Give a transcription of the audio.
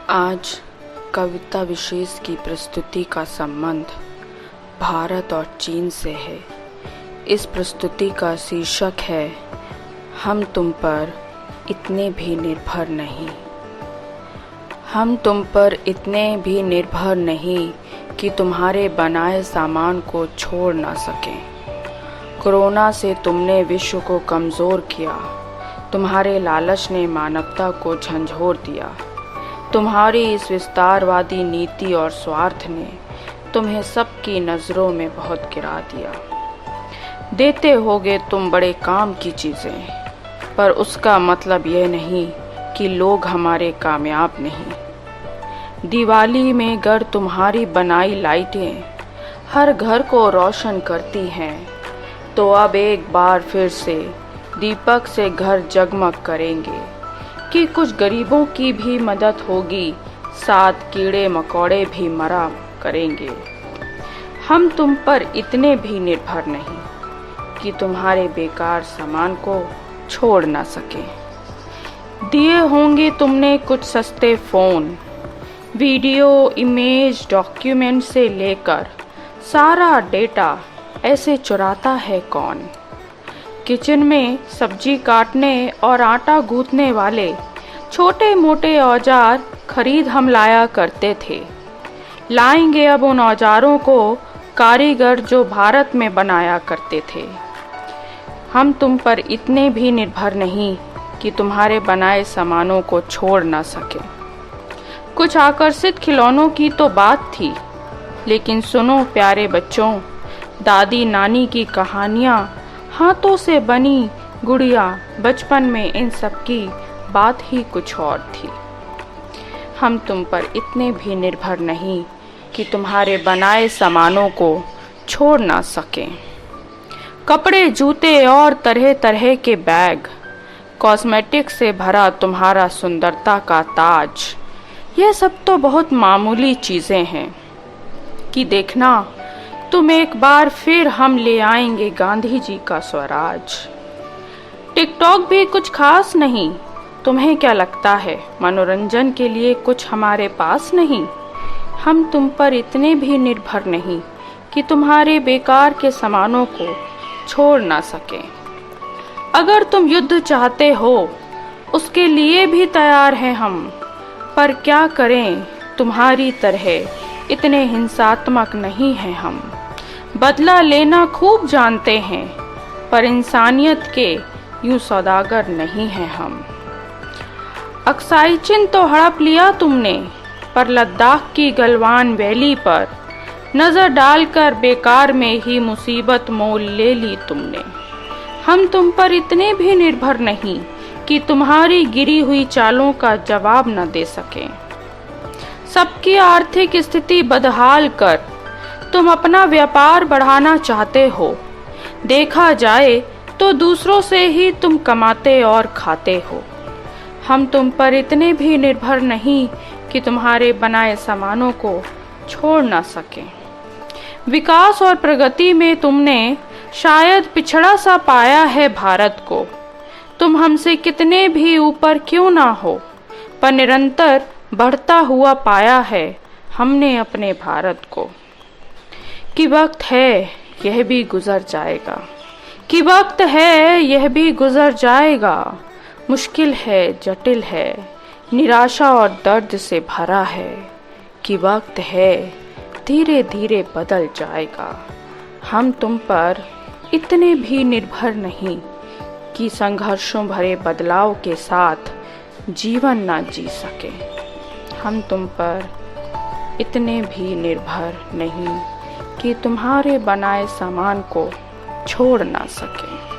आज कविता विशेष की प्रस्तुति का संबंध भारत और चीन से है। इस प्रस्तुति का शीर्षक है हम तुम पर इतने भी निर्भर नहीं। हम तुम पर इतने भी निर्भर नहीं कि तुम्हारे बनाए सामान को छोड़ ना सकें। कोरोना से तुमने विश्व को कमज़ोर किया, तुम्हारे लालच ने मानवता को झंझोर दिया। तुम्हारी इस विस्तारवादी नीति और स्वार्थ ने तुम्हें सबकी नज़रों में बहुत गिरा दिया। देते होगे तुम बड़े काम की चीज़ें, पर उसका मतलब यह नहीं कि लोग हमारे कामयाब नहीं। दिवाली में गर तुम्हारी बनाई लाइटें हर घर को रोशन करती हैं, तो अब एक बार फिर से दीपक से घर जगमग करेंगे कि कुछ गरीबों की भी मदद होगी, साथ कीड़े मकोड़े भी मरा करेंगे। हम तुम पर इतने भी निर्भर नहीं कि तुम्हारे बेकार सामान को छोड़ ना सके। दिए होंगे तुमने कुछ सस्ते फ़ोन, वीडियो, इमेज, डॉक्यूमेंट से लेकर सारा डेटा ऐसे चुराता है कौन। किचन में सब्जी काटने और आटा गूंथने वाले छोटे मोटे औजार खरीद हम लाया करते थे। लाएंगे अब उन औजारों को कारीगर जो भारत में बनाया करते थे। हम तुम पर इतने भी निर्भर नहीं कि तुम्हारे बनाए सामानों को छोड़ ना सके। कुछ आकर्षित खिलौनों की तो बात थी, लेकिन सुनो प्यारे बच्चों, दादी नानी की कहानियाँ, हाथों से बनी गुड़िया, बचपन में इन सब की बात ही कुछ और थी। हम तुम पर इतने भी निर्भर नहीं कि तुम्हारे बनाए सामानों को छोड़ ना सकें। कपड़े, जूते और तरह तरह के बैग, कॉस्मेटिक से भरा तुम्हारा सुंदरता का ताज, यह सब तो बहुत मामूली चीज़ें हैं कि देखना तुम एक बार फिर हम ले आएंगे गांधी जी का स्वराज। टिकटॉक भी कुछ खास नहीं, तुम्हें क्या लगता है मनोरंजन के लिए कुछ हमारे पास नहीं। हम तुम पर इतने भी निर्भर नहीं कि तुम्हारे बेकार के सामानों को छोड़ ना सकें। अगर तुम युद्ध चाहते हो उसके लिए भी तैयार हैं हम, पर क्या करें तुम्हारी तरह इतने हिंसात्मक नहीं हैं हम। बदला लेना खूब जानते हैं, पर इंसानियत के यूं सौदागर नहीं हैं हम। अक्साई चिन तो हड़प लिया तुमने, पर लद्दाख की गलवान वैली पर नज़र डालकर बेकार में ही मुसीबत मोल ले ली तुमने। हम तुम पर इतने भी निर्भर नहीं कि तुम्हारी गिरी हुई चालों का जवाब न दे सकें। सबकी आर्थिक स्थिति बदहाल कर तुम अपना व्यापार बढ़ाना चाहते हो। देखा जाए तो दूसरों से ही तुम कमाते और खाते हो। हम तुम पर इतने भी निर्भर नहीं कि तुम्हारे बनाए सामानों को छोड़ ना सकें। विकास और प्रगति में तुमने शायद पिछड़ा सा पाया है भारत को। तुम हमसे कितने भी ऊपर क्यों ना हो, पर निरंतर बढ़ता हुआ पाया है हमने अपने भारत को। कि वक्त है यह भी गुजर जाएगा, कि वक्त है यह भी गुजर जाएगा। मुश्किल है, जटिल है, निराशा और दर्द से भरा है। कि वक्त है धीरे धीरे बदल जाएगा। हम तुम पर इतने भी निर्भर नहीं कि संघर्षों भरे बदलाव के साथ जीवन ना जी सके। हम तुम पर इतने भी निर्भर नहीं कि तुम्हारे बनाए सामान को छोड़ ना सके।